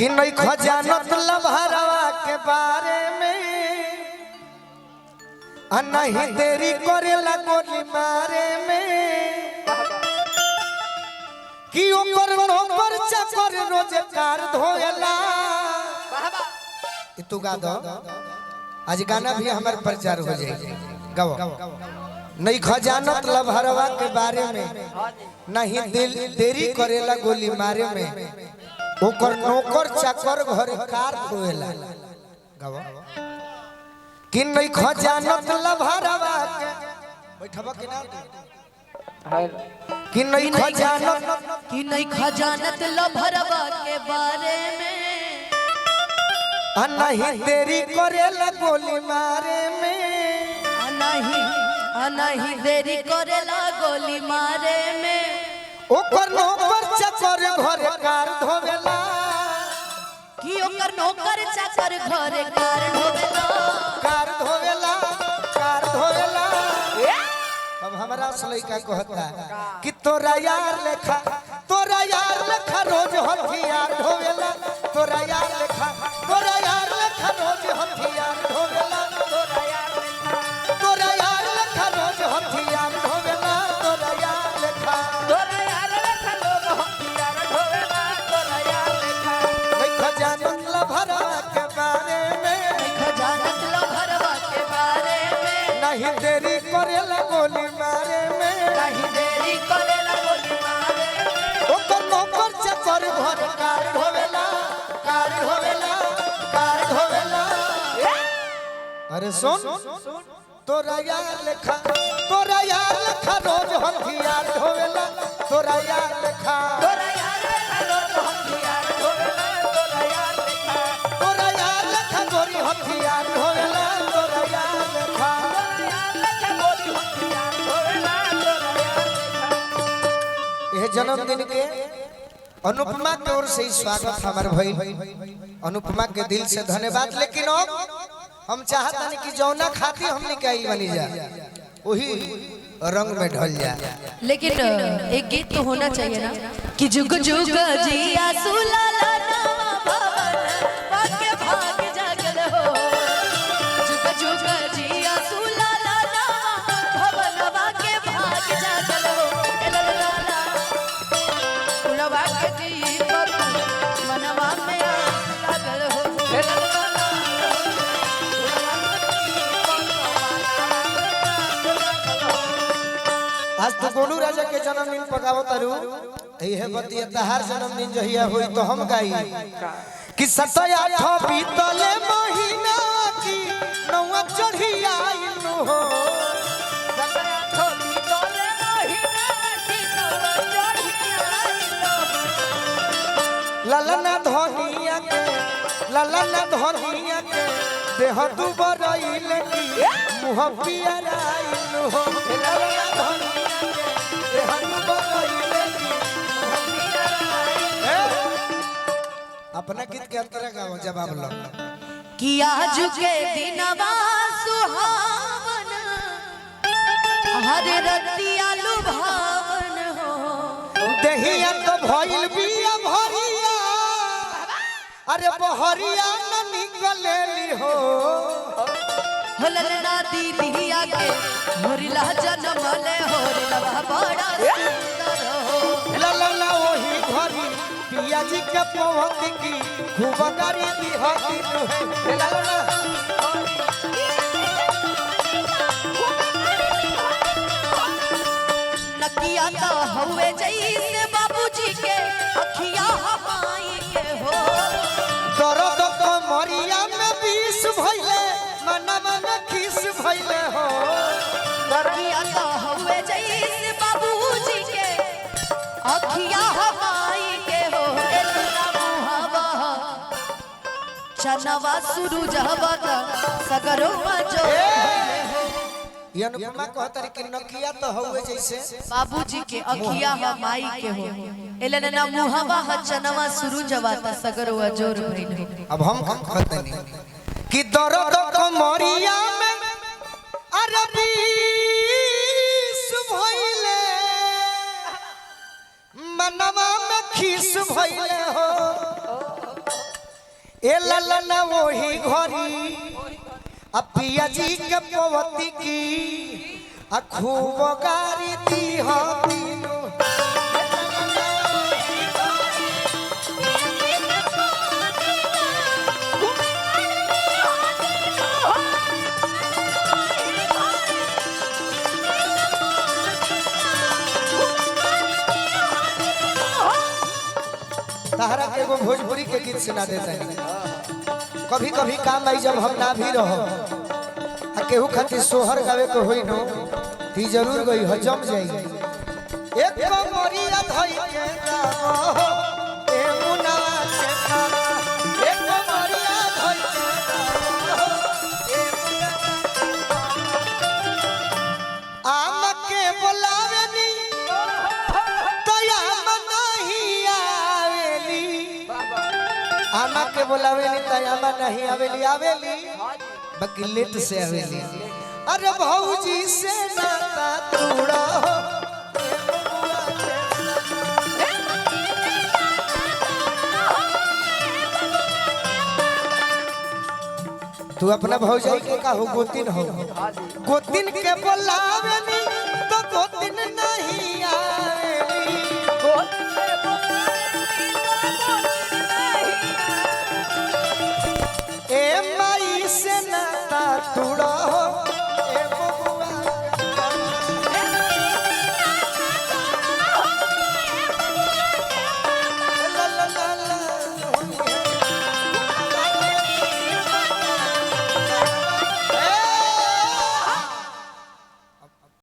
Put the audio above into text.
कि नहीं खजानत लभरवा के बारे में नहीं देरी करेला गोली मारे में कि ओकर नौकर चाकर रोजगार धोएला। तू गा दो आज गाना भी हमारे प्रचार हो जाएगा। गाओ नहीं खजानत लभरवा के बारे में नहीं देरी करेला गोली मारे में ओकर नौकर चाकर घर कार धोएला। गाओ कि नहीं खजानत लभरवा के बैठबा के ना कि नहीं खजानत लभरवा के बारे में नहीं देरी करेला गोली मारे में नहीं देरी करेला गोली मारे में ओकर नौकर चाकर घर कार धोवेला। कि ओकर नौकर चाकर घर कार धोवेला कार धोवेला। अब हमारा लड़का कहता कि तोरा यार लेखा रोज हथियार ढोवेला। तोरा यार लेखा रोज हथियार ढोवेला। तोरा यार लेखा रोज हथियार ढोवेला। तोरा यार लेखा लोग हथियार ढोवेला। तोरा यार लेखा नहीं खजानत लभरवा के बारे में नहीं देरी करेला गोली मारे में ओकर नौकर चाकर घर कार ढोवेला। अरे सुन तोरा यार लेखा रोज हथियार ढोवेला। तोरा यार लेखा गोरी हथियार ढोवेला। तोरा यार लेखा यह जन्मदिन के अनुपमा की ओर से स्वागत हमारे भाई अनुपमा के दिल से धन्यवाद। लेकिन अब हम चाहता नहीं कि जौना खाती हमने कही बनी जा वही रंग में ढल जा। लेकिन एक गीत तो होना चाहिए ना कि जुग जुग जिया सुलाला नवा भवन पाके भाग जागल हो। जुग जुग जिया सुलाला नवा भवन पाके भाग जागल हो। ललला फुलवा के दीपक मनवा में लागल हो। आज तो गोलू राजा के जन्मदिन पकावो तारू यह बतिया तहार जन्मदिन जहिया होई तो हम गाई कि 7-8 बीतले महीना की नौवा चढ़ी आइल हो। 7-8 बीतले महीना की नौवा चढ़ी आइल हो। ललना धनिया के देह दुबरइल की मुह पियराइल हो। ललना धनिया अपना गीत के अंतर गाओ जवाब लो कि आज के दिनवा सुहावन हरे रतिया लुभावन हो। दहिया तो भइल बिया भरिया अरे बहरिया न निकलेली हो। ललना दीदिया के होरिला जन्मले होरिला बड़ा सुंदर हो। ललना वही घरी पिया जी के पवत की खूब गारी दी हती है। ललना नकिया तो हुए जैसे बाबूजी के अखिया हमाई के हो। दर्द कमरिया में विष भइले मनवा में खिस भइले हो। नकिया तो हुए जैसे बाबूजी के अखिया हमाई के हो। चनवा शुरू जहबा सगरो मजो ये अनुपमा कहता कि नकिया तो हुए जैसे बाबूजी के अखिया हमाई के हो। एलन ना मुहवा चनवा शुरू जवाता सगरो अजोर भइल हो। अब हम कहते नहीं कि दर्द कमरिया में अरे विष भइले मनवा में खिस भइले हो। ए ललना वही घरी अब पिया जी के पवती की खूब गारी दी हो तीनों तहरा के वो भोजपुरी के गीत सुना देता है। कभी कभी काम आई जब हम ना भी रहो केहू खातिर सोहर गावे के होई नो ती जरूर गई हो जम जाई एक मोरिया धई के गावो ए मुनवा के गावो एक मोरिया धई के गावो ए मुनवा आम के बोलावे नी तया नहीं आवेली आमा के बोलावे नी तया नहीं आवेली आवेली बाकी लेट से आवेली अरे भौजी से नाता तोड़ा हो तू अपना भौजाई के का हो गोतिन हो गोतिन के बोलावे नी तो गोतिन नहीं आवेली ए माई से नाता तोड़ा